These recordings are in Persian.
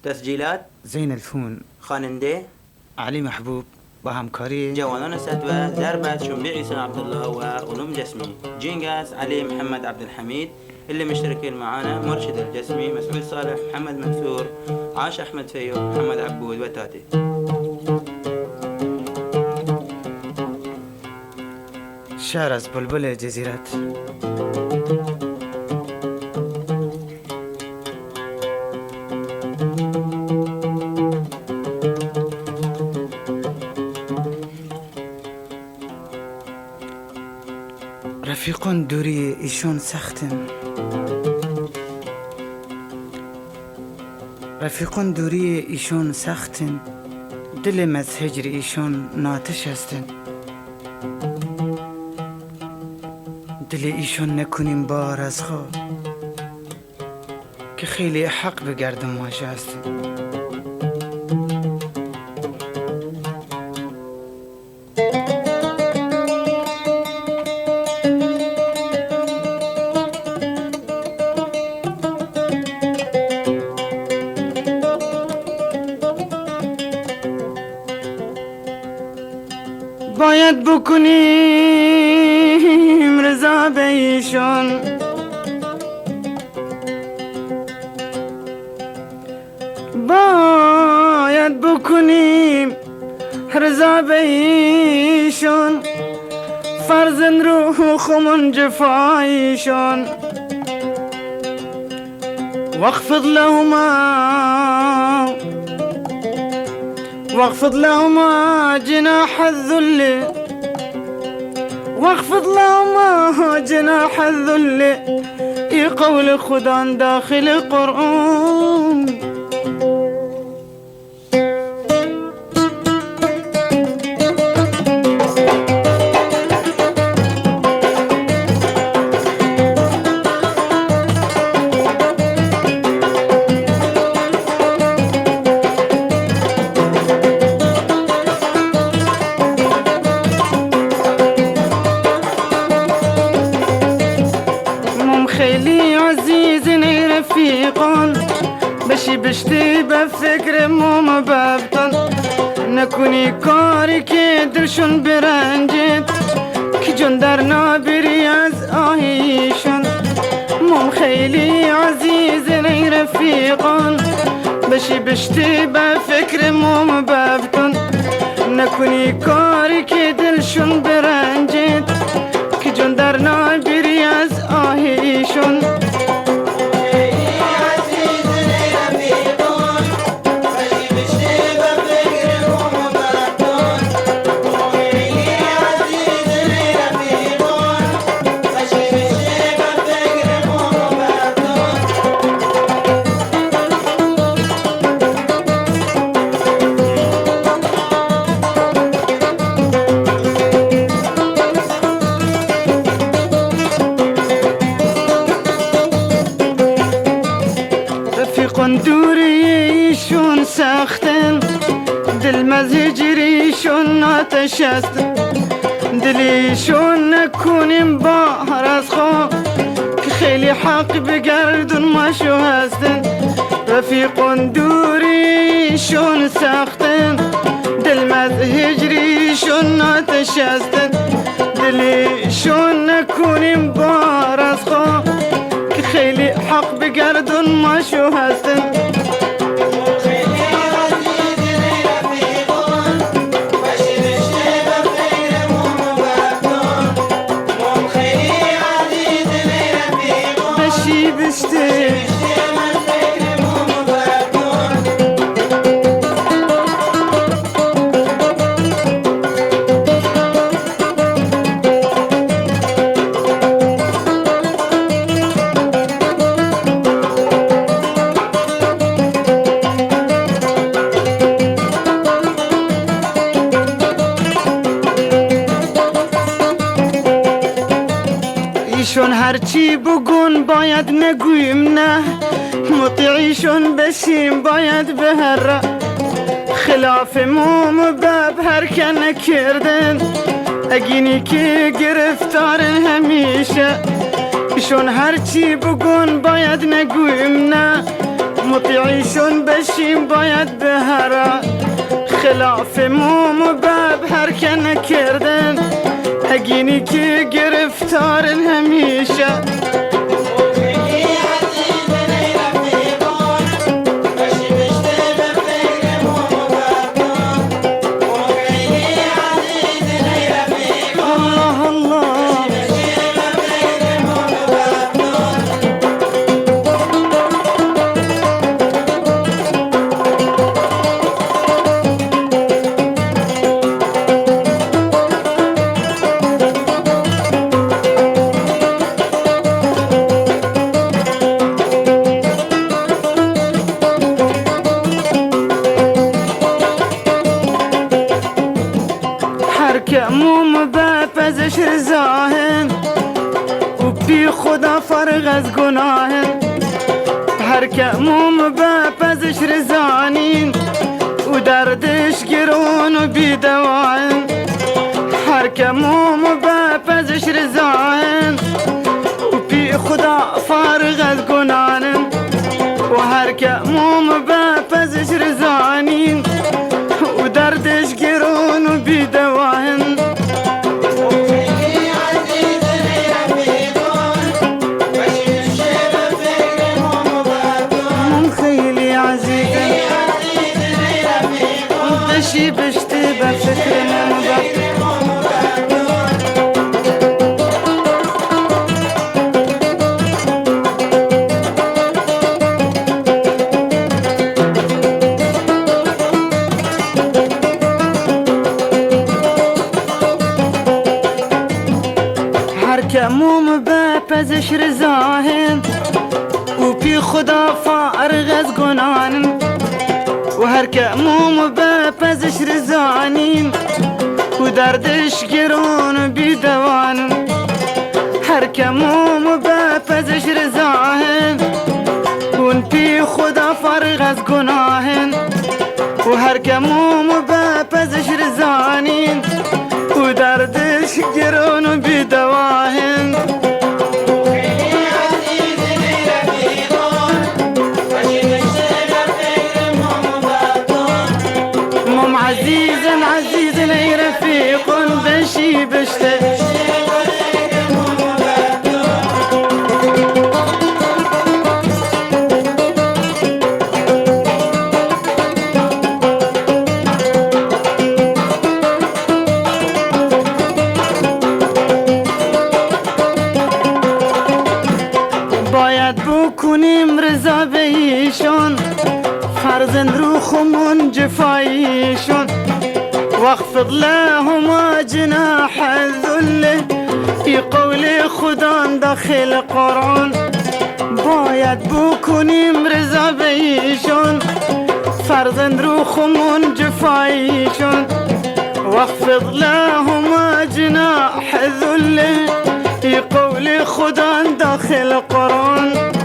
تسجیلات زين الفون خواننده علي محبوب با همکاری جوانان ستوة زربت شنبيعي سن عبد الله وأنوم جسمي جينجاس علي محمد عبد الحميد اللي مشتركين معانا مرشد الجسمي مسعود صالح محمد منثور عاش أحمد فيو محمد عبود وتاتي. شعر از بلبل جزیرت. رفیقان دوری ایشون سختن، رفیقان دوری ایشون سختن، دلم از هجر ایشون ناتش هستن، دل ایشون نکنیم بار از خواب که خیلی حق بگردم واجه هستن. باید بکنیم رضا به ایشان، باید بکنیم رضا به ایشان، فرزند روح خمون جفایشان، واخفض لهما واخفض لهما جناح الذل، واخفض لهما جناح الذل، ای قول خدا داخل قرآن. خیلی عزیزین رفیقان، بشی بشتی به فکر موم ببتن، نکنی کاری که دلشون برنجید که جون در نابری از آهیشان. موم خیلی عزیزین رفیقان، بشی بشتی به فکر موم ببتن، نکنی کاری که دلشون برنجید که جون در نابری از آهیشون. دوریشون سختن، دل مزهجریشون آتش هستن، دلیشون نکنیم بار از خواب که خیلی حق بگردون ماشو هستن. رفیقون دوریشون سختن، دل مزهجریشون آتش هستن، دلیشون نکنیم بار از خواب که خیلی حق بگردون ماشو هستن. بشی بشتی ایشون هرچی بگون باید نگویم نه، مطیعیشون بشیم باید به هر را، خلاف موم بب هر که نکردن، اگینی که گرفتارن همیشه. ایشون هرچی بگون باید نگویم نه، مطیعیشون بشیم باید به هر خلاف موم و باب هرکه نکردن اگینی که گرفتارن همیشه موم بپزش رضاهن و بی خدا فرق از گناهن هر که موم بپزش رضانین و دردش گرون و بی دوان هر که موم بپزش رضاهن و بی خدا فرق از گناهن و هر که موم بپزش رضانین و دردش گرون و بی دوان بشی بشتی به فکر هر که موم بپزش رضاهن و بی خدا فارغ از گناهن و هر که موم بپزش رضانین و دردش گرون بی دوان هر که موم بپزش رضاهن و بی خدا فارغ از گناهن و هر که موم بپزش رضانین و دردش گرون بی دوان عزیزن ای رفیقون بشی بشته باید بکنیم رضا به ایشون فرزند روخمون جفایشون واخفض لهما جناح الذل في قول خدا داخل قرآن باید بکنیم رضا به ایشون فرزند روخمون جفایشون واخفض لهما جناح الذل في قول خدا داخل قرآن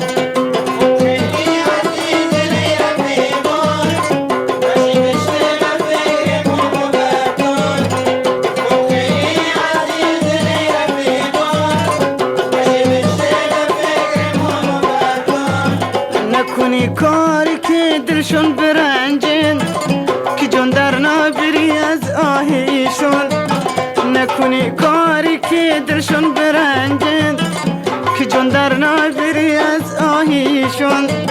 نکنی کاری که دلشون برنجن که جون در نابری از آهیشون نکنی کاری که دلشون برنجن که جون در نابری از آهیشون